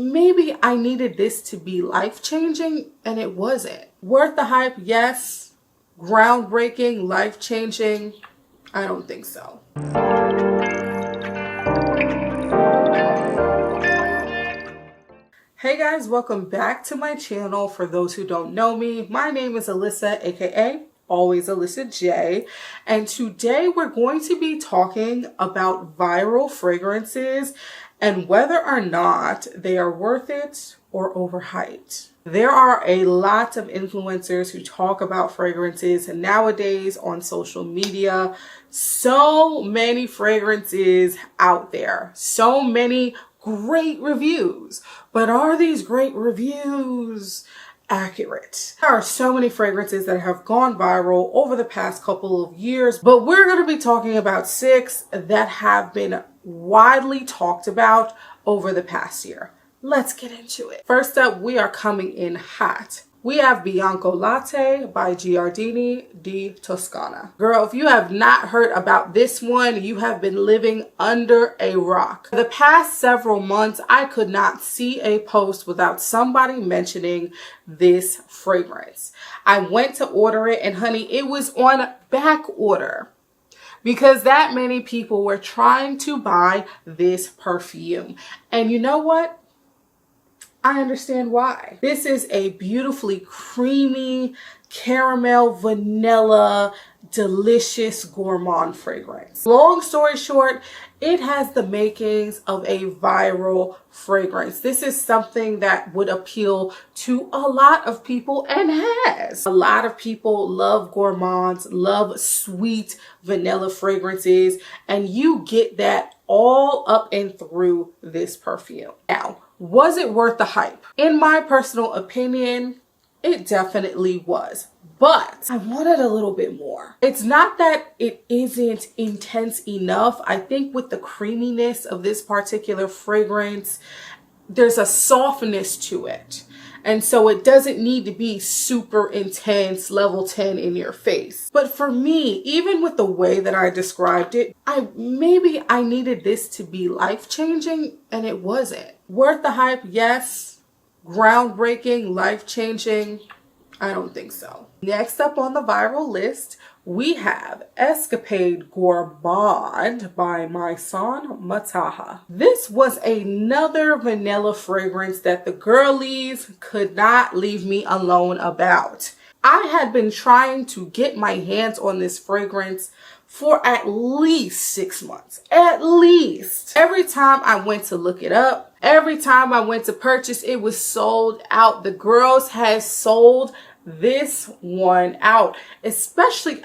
Maybe I needed this to be life-changing, and it wasn't. Worth the hype, yes. Groundbreaking, life-changing, I don't think so. Hey guys, welcome back to my channel. For those who don't know me, my name is Alyssa, aka Always Alyssa J, and today we're going to be talking about viral fragrances and whether or not they are worth it or overhyped. There are a lot of influencers who talk about fragrances nowadays on social media. So many fragrances out there, so many great reviews, but are these great reviews accurate? There are so many fragrances that have gone viral over the past couple of years, but we're going to be talking about 6 that have been widely talked about over the past year. Let's get into it. First up, we are coming in hot. We have Bianco Latte by Giardini di Toscana. Girl, if you have not heard about this one, you have been living under a rock. For the past several months, I could not see a post without somebody mentioning this fragrance. I went to order it and honey, it was on back order because that many people were trying to buy this perfume. And you know what? I understand why. This is a beautifully creamy, caramel, vanilla, delicious gourmand fragrance. Long story short, it has the makings of a viral fragrance. This is something that would appeal to a lot of people and has. A lot of people love gourmands, love sweet vanilla fragrances, and you get that all up and through this perfume. Now, was it worth the hype? In my personal opinion, it definitely was. But I wanted a little bit more. It's not that it isn't intense enough. I think with the creaminess of this particular fragrance, there's a softness to it. And so it doesn't need to be super intense, level 10 in your face. But for me, even with the way that I described it, maybe I needed this to be life-changing, and it wasn't. Worth the hype, yes. Groundbreaking, life-changing, I don't think so. Next up on the viral list, we have Escapade Gourmand by Maison Mataha. This was another vanilla fragrance that the girlies could not leave me alone about. I had been trying to get my hands on this fragrance for at least 6 months. At least. Every time I went to look it up, every time I went to purchase, it was sold out. The girls had sold this one out, especially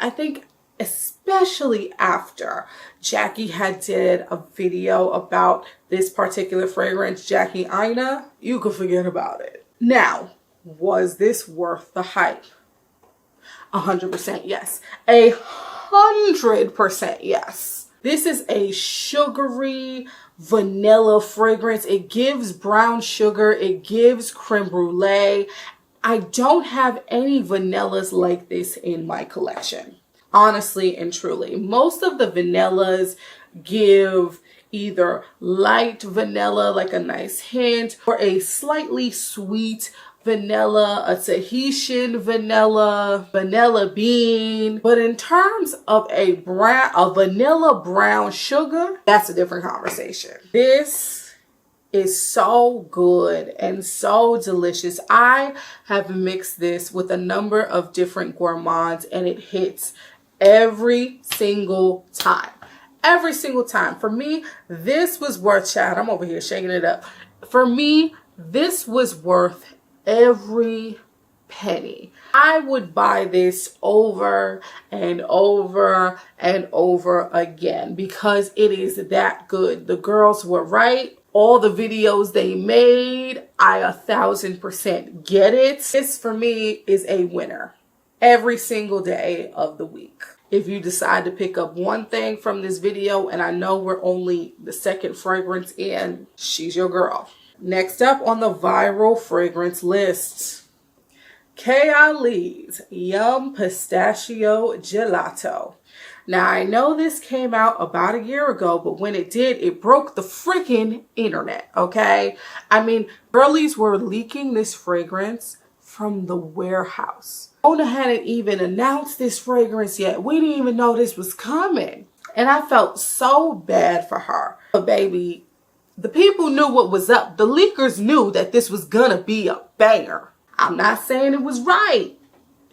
after Jackie had did a video about this particular fragrance, Jackie Aina. You could forget about it. Now, was this worth the hype? 100% yes. 100% yes. This is a sugary vanilla fragrance. It gives brown sugar. It gives creme brulee. I don't have any vanillas like this in my collection, honestly and truly. Most of the vanillas give either light vanilla, like a nice hint, or a slightly sweet vanilla, a Tahitian vanilla, vanilla bean. But in terms of a vanilla brown sugar, that's a different conversation. This is so good and so delicious. I have mixed this with a number of different gourmands and it hits every single time. Every single time. For me, this was worth, Chad, I'm over here shaking it up. For me, this was worth every penny. I would buy this over and over and over again because it is that good. The girls were right. All the videos they made, I 1000% get it. This for me is a winner every single day of the week. If you decide to pick up one thing from this video, and I know we're only the second fragrance in, she's your girl. Next up on the viral fragrance list, Kayali's Yum Pistachio Gelato. Now, I know this came out about a year ago, but when it did, it broke the freaking internet, okay? I mean, girlies were leaking this fragrance from the warehouse. Mona hadn't even announced this fragrance yet. We didn't even know this was coming. And I felt so bad for her. But baby, the people knew what was up. The leakers knew that this was gonna be a banger. I'm not saying it was right.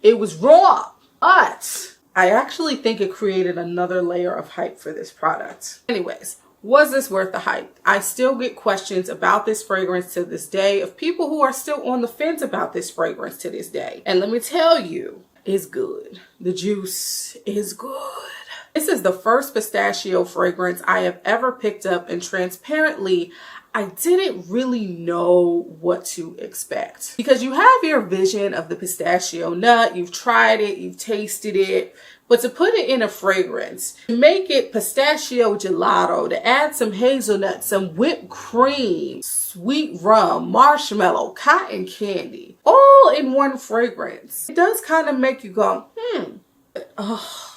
It was wrong. But I actually think it created another layer of hype for this product. Anyways, was this worth the hype? I still get questions about this fragrance to this day of people who are still on the fence about this fragrance to this day. And let me tell you, it's good. The juice is good. This is the first pistachio fragrance I have ever picked up, and transparently, I didn't really know what to expect. Because you have your vision of the pistachio nut, you've tried it, you've tasted it, but to put it in a fragrance, to make it pistachio gelato, to add some hazelnut, some whipped cream, sweet rum, marshmallow, cotton candy, all in one fragrance, it does kind of make you go, oh.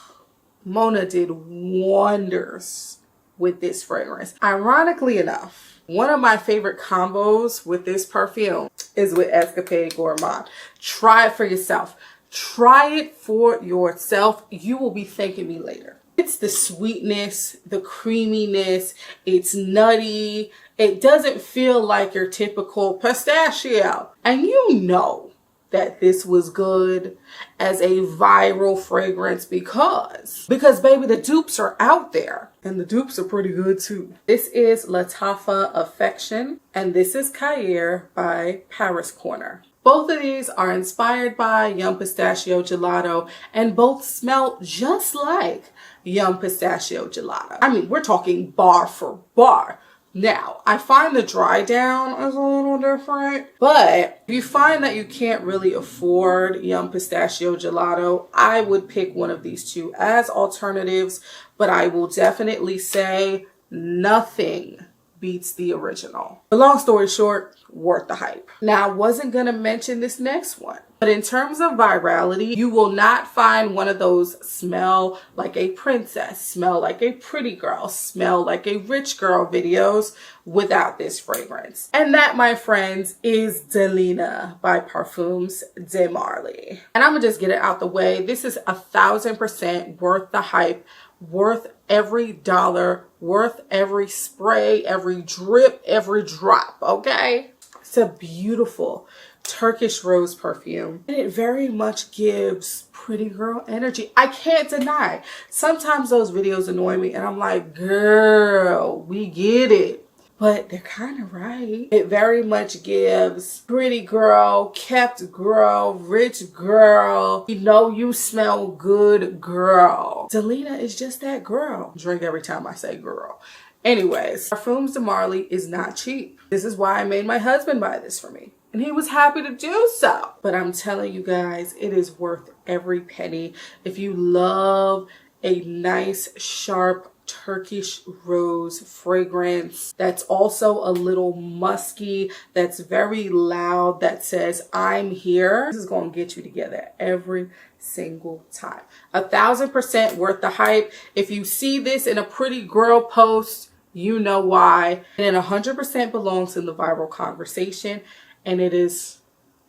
Mona did wonders with this fragrance. Ironically enough, one of my favorite combos with this perfume is with Escapade Gourmand. Try it for yourself. Try it for yourself. You will be thanking me later. It's the sweetness, the creaminess, it's nutty. It doesn't feel like your typical pistachio. And you know that this was good as a viral fragrance because baby, the dupes are out there and the dupes are pretty good too. This is Lattafa Affection and this is Cahier by Paris Corner. Both of these are inspired by Yum Pistachio Gelato and both smell just like Yum Pistachio Gelato. I mean, we're talking bar for bar. Now, I find the dry down is a little different, but if you find that you can't really afford Yum Pistachio Gelato, I would pick one of these two as alternatives, but I will definitely say nothing beats the original. But long story short, worth the hype. Now, I wasn't gonna mention this next one, but in terms of virality, you will not find one of those smell like a princess, smell like a pretty girl, smell like a rich girl videos without this fragrance. And that, my friends, is Delina by Parfums de Marly. And I'm gonna just get it out the way. This is 1000% worth the hype, worth every dollar, worth every spray, every drip, every drop, okay? It's a beautiful Turkish rose perfume and it very much gives pretty girl energy. I can't deny. Sometimes those videos annoy me and I'm like, girl, we get it. But they're kind of right. It very much gives pretty girl, kept girl, rich girl, you know you smell good girl. Delina is just that girl. Drink every time I say girl. Anyways, Parfums de Marly is not cheap. This is why I made my husband buy this for me. And he was happy to do so. But I'm telling you guys, it is worth every penny. If you love a nice, sharp, Turkish rose fragrance that's also a little musky, that's very loud, that says I'm here, this is going to get you together every single time. 1000% worth the hype. If you see this in a pretty girl post, you know why. And it 100% belongs in the viral conversation, and it is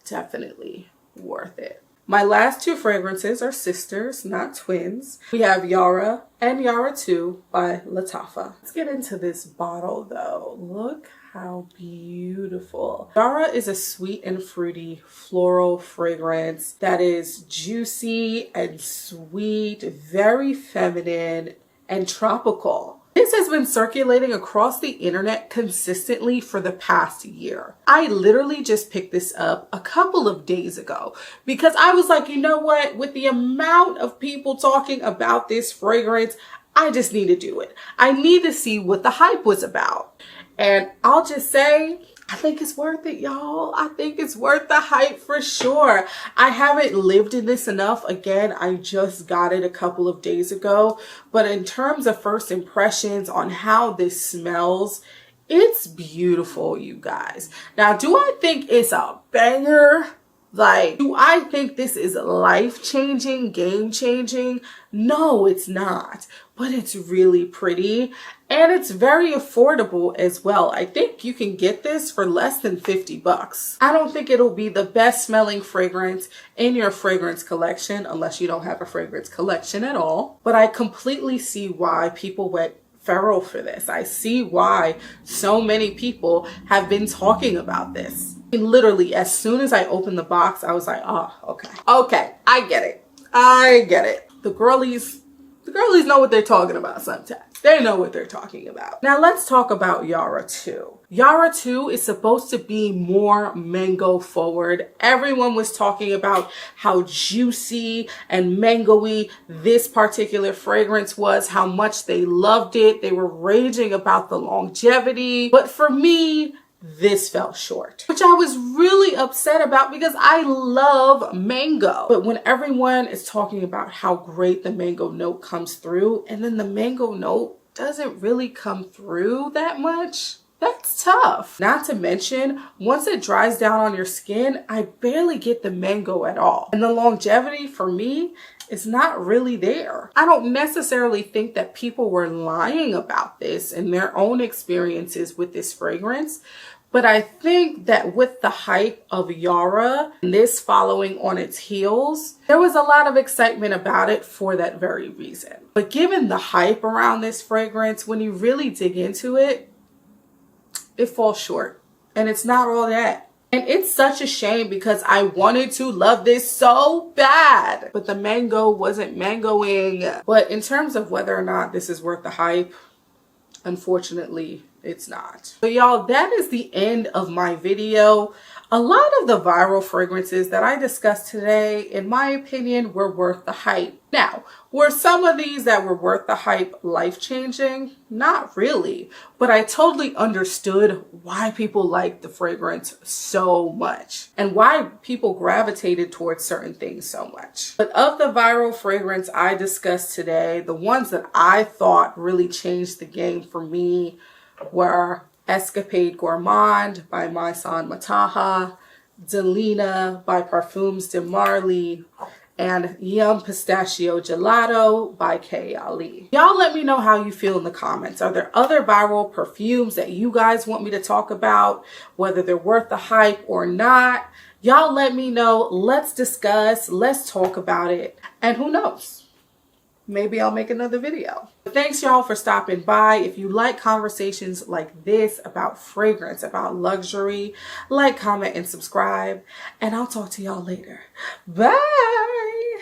definitely worth it. My last two fragrances are sisters, not twins. We have Yara and Yara 2 by Lattafa. Let's get into this bottle though. Look how beautiful. Yara is a sweet and fruity floral fragrance that is juicy and sweet, very feminine and tropical. This has been circulating across the internet consistently for the past year. I literally just picked this up a couple of days ago because I was like, you know what? With the amount of people talking about this fragrance, I just need to do it. I need to see what the hype was about. And I'll just say, I think it's worth it, y'all. I think it's worth the hype for sure. I haven't lived in this enough. Again, I just got it a couple of days ago. But in terms of first impressions on how this smells, it's beautiful, you guys. Now, do I think it's a banger? Like, do I think this is life-changing, game-changing? No, it's not. But it's really pretty and it's very affordable as well. I think you can get this for less than 50 bucks. I don't think it'll be the best smelling fragrance in your fragrance collection unless you don't have a fragrance collection at all. But I completely see why people went feral for this. I see why so many people have been talking about this. Literally, as soon as I opened the box, I was like, oh, okay. Okay, I get it. I get it. The girlies know what they're talking about sometimes. They know what they're talking about. Now let's talk about Yara 2. Yara 2 is supposed to be more mango forward. Everyone was talking about how juicy and mango-y this particular fragrance was, how much they loved it. They were raging about the longevity. But for me, this fell short, which I was really upset about because I love mango. But when everyone is talking about how great the mango note comes through and then the mango note doesn't really come through that much, that's tough. Not to mention, once it dries down on your skin, I barely get the mango at all. And the longevity for me is not really there. I don't necessarily think that people were lying about this in their own experiences with this fragrance, but I think that with the hype of Yara and this following on its heels, there was a lot of excitement about it for that very reason. But given the hype around this fragrance, when you really dig into it, it falls short. And it's not all that. And it's such a shame because I wanted to love this so bad, but the mango wasn't mangoing. But in terms of whether or not this is worth the hype, unfortunately, it's not. But y'all, that is the end of my video. A lot of the viral fragrances that I discussed today, in my opinion, were worth the hype. Now, were some of these that were worth the hype life-changing? Not really, but I totally understood why people liked the fragrance so much and why people gravitated towards certain things so much. But of the viral fragrance I discussed today, the ones that I thought really changed the game for me were Escapade Gourmand by Maisan Mataha, Delina by Parfums de Marly, and Yum Pistachio Gelato by K. Ali. Y'all let me know how you feel in the comments. Are there other viral perfumes that you guys want me to talk about, whether they're worth the hype or not? Y'all let me know. Let's discuss. Let's talk about it. And who knows? Maybe I'll make another video. But thanks y'all for stopping by. If you like conversations like this about fragrance, about luxury, like, comment, and subscribe. And I'll talk to y'all later. Bye.